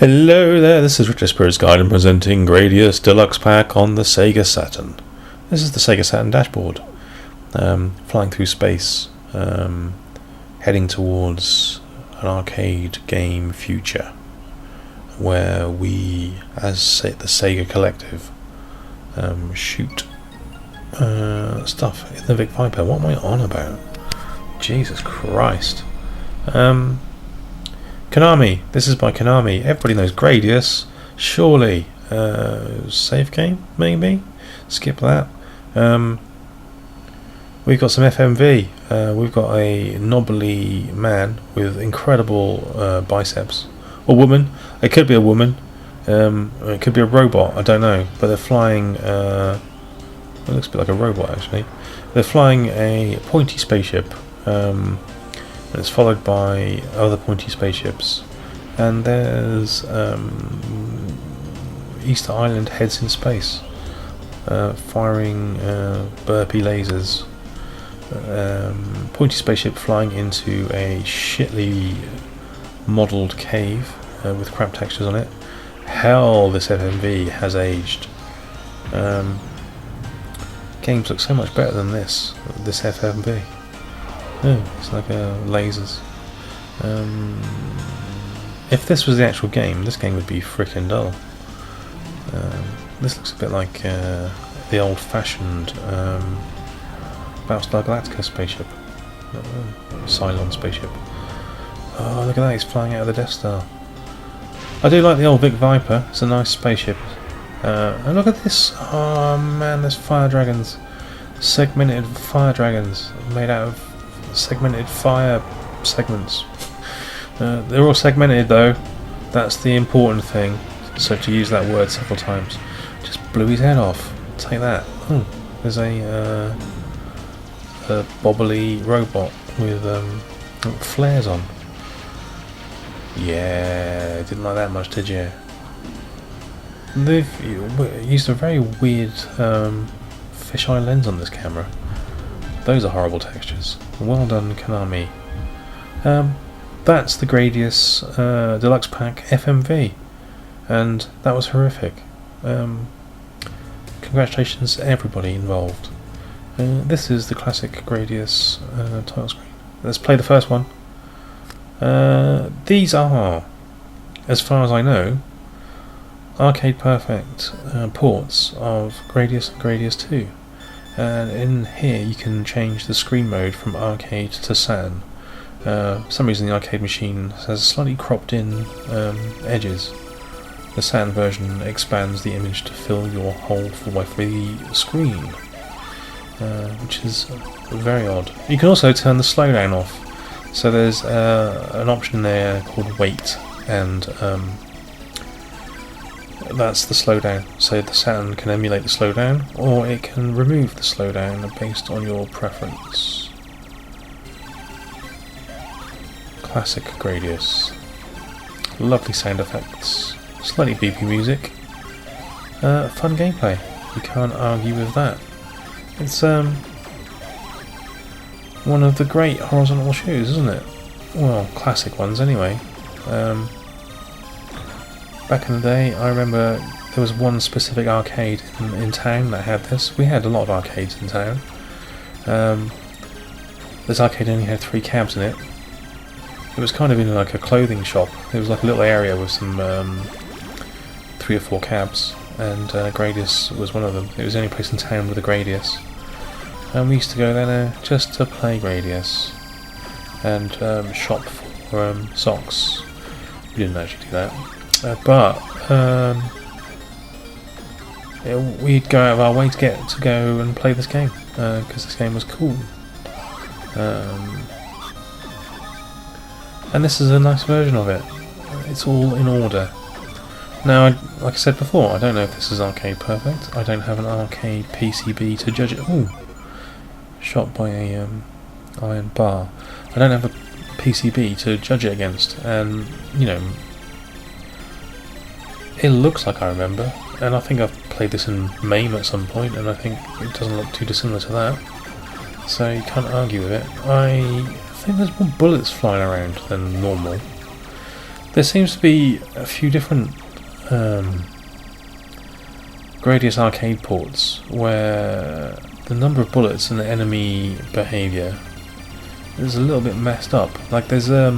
Hello there, this is Richard Spirit's Guide and presenting GRADIUS DELUXE pack on the Sega Saturn. This is the Sega Saturn dashboard, flying through space, heading towards an arcade game future, where we, as the Sega Collective, shoot stuff in the Vic Viper. What am I on about? Jesus Christ. Konami. This is by Konami. Everybody knows Gradius. Surely. Save game, maybe? Skip that. We've got some FMV. We've got a knobbly man with incredible biceps. Or woman. It could be a woman. It could be a robot. I don't know. But they're flying... it looks a bit like a robot, actually. They're flying a pointy spaceship. And it's followed by other pointy spaceships, and there's Easter Island heads in space, firing burpy lasers. Pointy spaceship flying into a shitly modelled cave with crap textures on it. Hell, this FMV has aged. Games look so much better than this FMV. Oh, it's like lasers. If this was the actual game, this game would be frickin' dull. This looks a bit like the old-fashioned Battlestar Galactica spaceship. Cylon spaceship. Oh, look at that, he's flying out of the Death Star. I do like the old Vic Viper, it's a nice spaceship. And look at this, oh man, there's fire dragons. Segmented fire dragons made out of segmented fire segments. They're all segmented though, that's the important thing, so to use that word several times. Just blew his head off. Take that. Oh, there's a bobbly robot with flares on. Yeah, didn't like that much, did you? They've used a very weird fisheye lens on this camera. Those are horrible textures. Well done, Konami. That's the Gradius Deluxe Pack FMV, and that was horrific. Congratulations to everybody involved. This is the classic Gradius title screen. Let's play the first one. These are, as far as I know, arcade perfect ports of Gradius and Gradius 2. And in here you can change the screen mode from arcade to Saturn. For some reason the arcade machine has slightly cropped in edges. The Saturn version expands the image to fill your whole 4x3 screen, which is very odd. You can also turn the slowdown off. So there's an option there called wait, and that's the slowdown. So the Saturn can emulate the slowdown, or it can remove the slowdown based on your preference. Classic Gradius. Lovely sound effects, slightly beepy music, fun gameplay. You can't argue with that. It's one of the great horizontal shooters, isn't it? Well, classic ones anyway. Back in the day, I remember there was one specific arcade in town that had this. We had a lot of arcades in town. This arcade only had 3 cabs in it. It was kind of in like a clothing shop. It was like a little area with some 3 or 4 cabs, and Gradius was one of them. It was the only place in town with a Gradius. And we used to go there just to play Gradius and shop for socks. We didn't actually do that. But we'd go out of our way to go and play this game because this game was cool. And this is a nice version of it. It's all in order. Now, like I said before, I don't know if this is arcade perfect. I don't have an arcade PCB to judge it. Ooh, shot by a iron bar. I don't have a PCB to judge it against, and you know. It looks like I remember, and I think I've played this in MAME at some point, and I think it doesn't look too dissimilar to that. So you can't argue with it. I think there's more bullets flying around than normal. There seems to be a few different Gradius arcade ports where the number of bullets and the enemy behaviour is a little bit messed up. Like there's a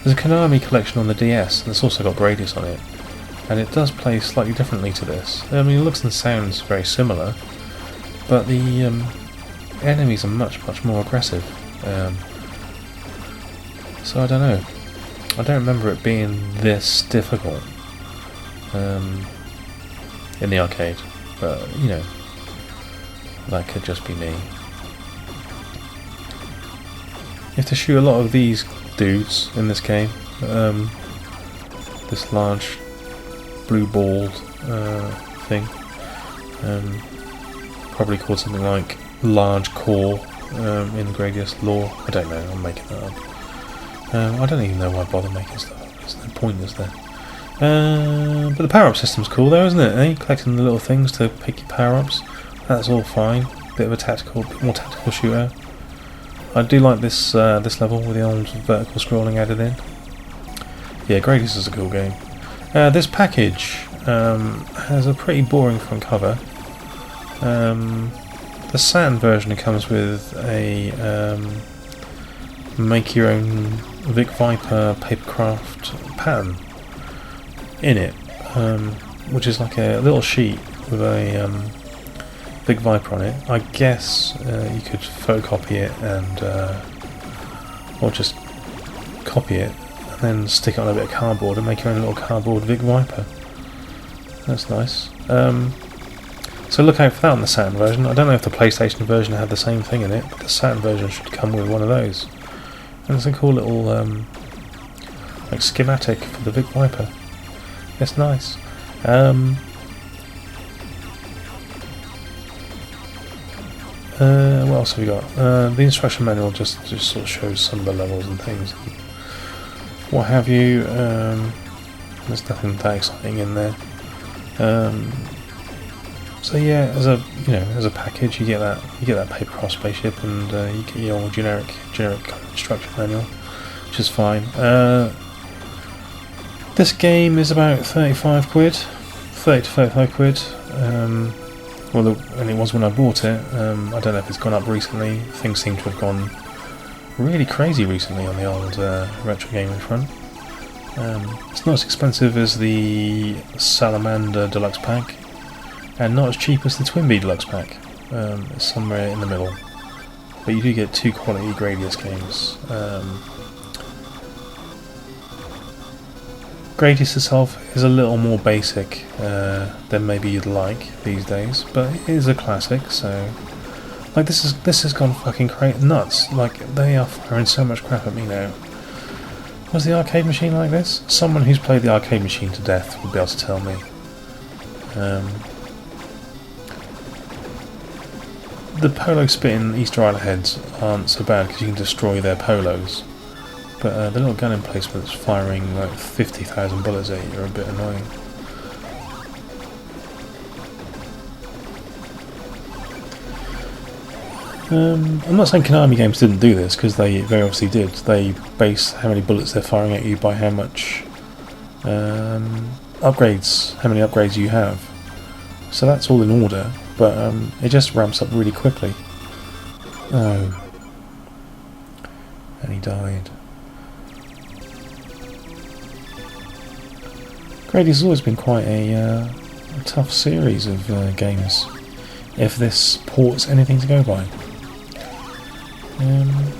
Konami collection on the DS, and it's also got Gradius on it, and it does play slightly differently to this. I mean, it looks and sounds very similar, but the enemies are much more aggressive. So I don't know. I don't remember it being this difficult in the arcade, but you know, that could just be me. You have to shoot a lot of these dudes in this game. This large blue balled thing, probably called something like large core in Gradius lore. I don't know, I'm making that up. I don't even know why I bother making stuff up. There's no point, is there? But the power-up system's cool though, isn't it? Eh? Collecting the little things to pick your power-ups. That's all bit more tactical shooter. I do like this this level with the old vertical scrolling added in. Yeah, Gradius is a cool game. This package has a pretty boring front cover. The Saturn version comes with a make your own Vic Viper papercraft pattern in it, which is like a little sheet with a Vic Viper on it. I guess you could photocopy it and or just copy it and then stick it on a bit of cardboard and make your own little cardboard Vic Viper. That's nice. So look out for that on the Saturn version. I don't know if the PlayStation version had the same thing in it, but the Saturn version should come with one of those. And it's a cool little like schematic for the Vic Viper. It's nice. What else have we got? The instruction manual just sort of shows some of the levels and things, and what have you. There's nothing that exciting in there. So yeah, as a package, you get that papercraft spaceship, and you get your generic instruction manual, which is fine. This game is about 35 quid, 30 to 35 quid. And it was when I bought it. I don't know if it's gone up recently. Things seem to have gone really crazy recently on the old retro gaming front. It's not as expensive as the Salamander Deluxe Pack, and not as cheap as the Twin Bee Deluxe Pack. It's somewhere in the middle. But you do get two quality Gradius games. Gradius itself is a little more basic than maybe you'd like these days, but it is a classic. So, like, this has gone fucking nuts. Like, they are firing so much crap at me now. Was the arcade machine like this? Someone who's played the arcade machine to death would be able to tell me. The polo spitting Easter Island heads aren't so bad because you can destroy their polos. But the little gun emplacements firing like 50,000 bullets at you are a bit annoying. I'm not saying Konami games didn't do this, because they obviously did. They base how many bullets they're firing at you by how much how many upgrades you have. So that's all in order, but it just ramps up really quickly. Oh. And he died. Gradius has always been quite a tough series of games, if this port's anything to go by. And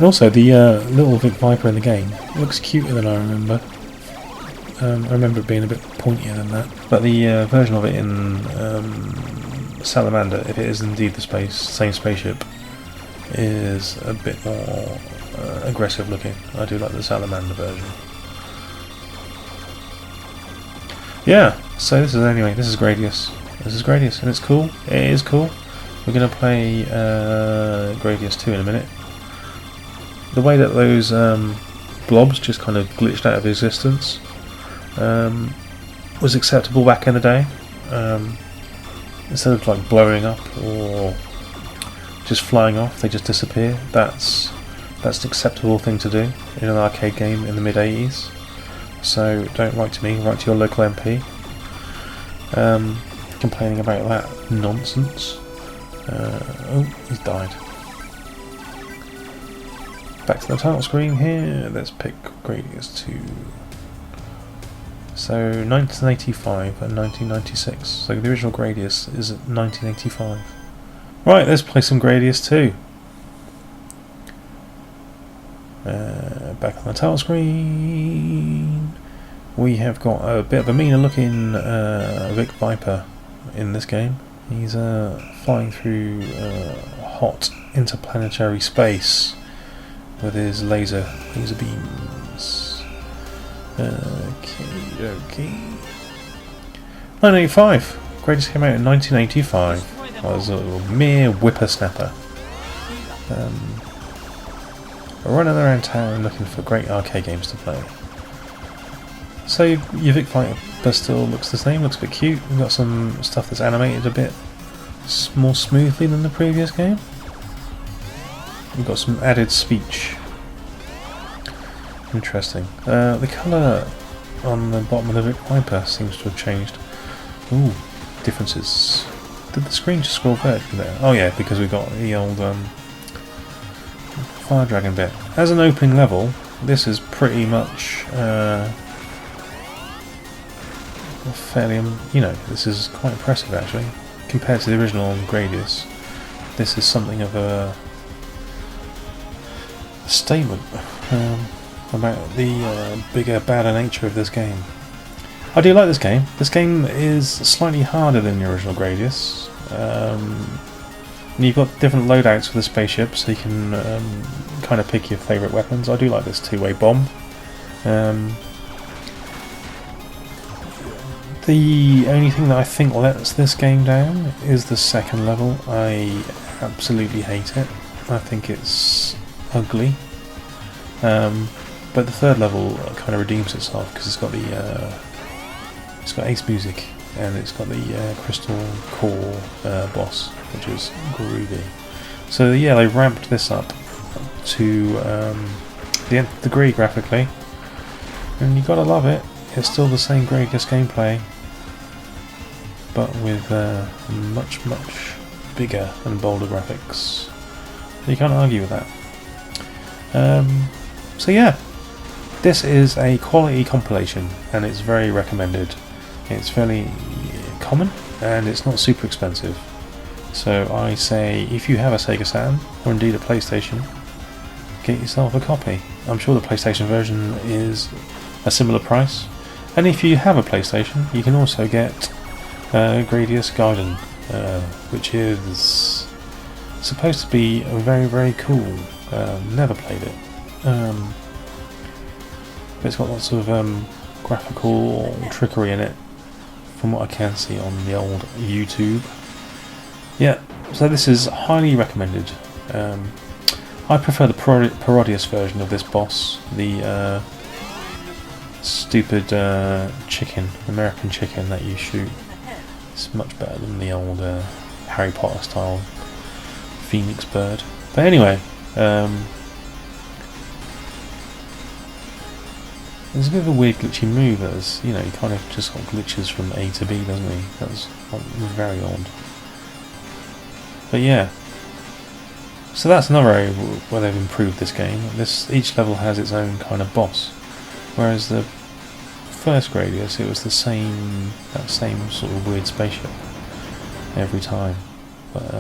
also, the little Vic Viper in the game looks cuter than I remember. I remember it being a bit pointier than that. But the version of it in Salamander, if it is indeed the same spaceship, is a bit more aggressive looking. I do like the Salamander version. Yeah, so this is Gradius. This is Gradius, and it's cool. It is cool. We're going to play Gradius 2 in a minute. The way that those blobs just kind of glitched out of existence was acceptable back in the day. Instead of like blowing up or just flying off, they just disappear. That's That's an acceptable thing to do in an arcade game in the mid-80s. So don't write to me, write to your local MP. Complaining about that nonsense. Oh, he's died. Back to the title screen here. Let's pick Gradius 2. So 1985 and 1996. So the original Gradius is 1985. Right, let's play some Gradius 2. Back on the title screen, we have got a bit of a meaner looking Vic Viper in this game. He's flying through hot interplanetary space with his laser beams. Okay. 1985. Gradius came out in 1985. I was a mere whippersnapper. Running around town looking for great arcade games to play. So your Vic Viper still looks the same, looks a bit cute. We've got some stuff that's animated a bit more smoothly than the previous game. We've got some added speech. Interesting. The colour on the bottom of the Vic Viper seems to have changed. Ooh, differences. Did the screen just scroll vertically there? Oh yeah, because we've got the old Fire Dragon bit. As an opening level, this is pretty much fairly, this is quite impressive actually. Compared to the original Gradius, this is something of a statement about the bigger, badder nature of this game. I do like this game. This game is slightly harder than the original Gradius. You've got different loadouts for the spaceship, so you can kind of pick your favourite weapons. I do like this two-way bomb. The only thing that I think lets this game down is the second level. I absolutely hate it. I think it's ugly. But the third level kind of redeems itself because it's got Ace Music and it's got the Crystal Core boss, which is groovy. So yeah, they ramped this up to the nth degree graphically, and you gotta love it. It's still the same Gradius gameplay, but with much bigger and bolder graphics. You can't argue with that. So yeah, this is a quality compilation, and it's very recommended. It's fairly common, and it's not super expensive. So I say, if you have a Sega Saturn, or indeed a PlayStation, get yourself a copy. I'm sure the PlayStation version is a similar price. And if you have a PlayStation, you can also get Gradius Gaiden, which is supposed to be very cool. Never played it. But it's got lots of graphical trickery in it, from what I can see on the old YouTube. Yeah, so this is highly recommended. I prefer the parodious version of this boss, the stupid American chicken that you shoot. It's much better than the old Harry Potter style Phoenix bird. But anyway, there's a bit of a weird glitchy move as, he kind of just got glitches from A to B, doesn't he? That's very odd. But yeah, so that's another area where they've improved this game. Each level has its own kind of boss, whereas the first Gradius, it was that same sort of weird spaceship every time. But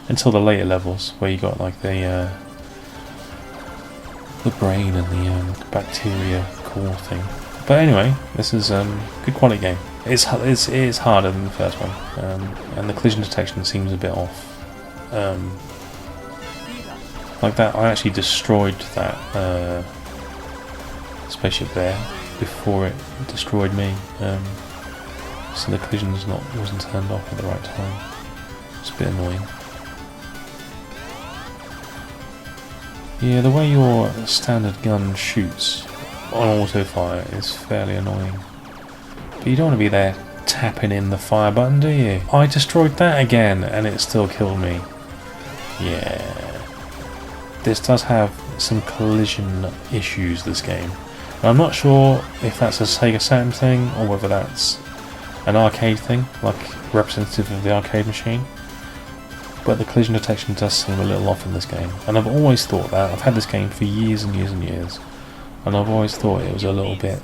until the later levels, where you got like the brain and the bacteria core thing. But anyway, this is good quality game. It is harder than the first one, and the collision detection seems a bit off. Like that, I actually destroyed that spaceship there before it destroyed me. So the collision wasn't turned off at the right time. It's a bit annoying. Yeah, the way your standard gun shoots on auto fire is fairly annoying. But you don't want to be there tapping in the fire button, do you? I destroyed that again and it still killed me. Yeah. this does have some collision issues, this game. And I'm not sure if that's a Sega Saturn thing or whether that's an arcade thing, like representative of the arcade machine. But the collision detection does seem a little off in this game, and I've always thought that. I've had this game for years and years and years, and I've always thought it was a little bit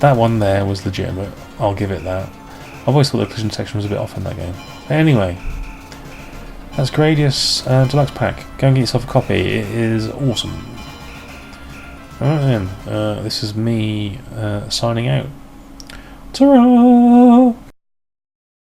that one there was legitimate, I'll give it that. I've always thought the collision detection was a bit off in that game. But anyway, that's Gradius Deluxe Pack. Go and get yourself a copy, it is awesome. Alright then, this is me signing out. Ta-ra!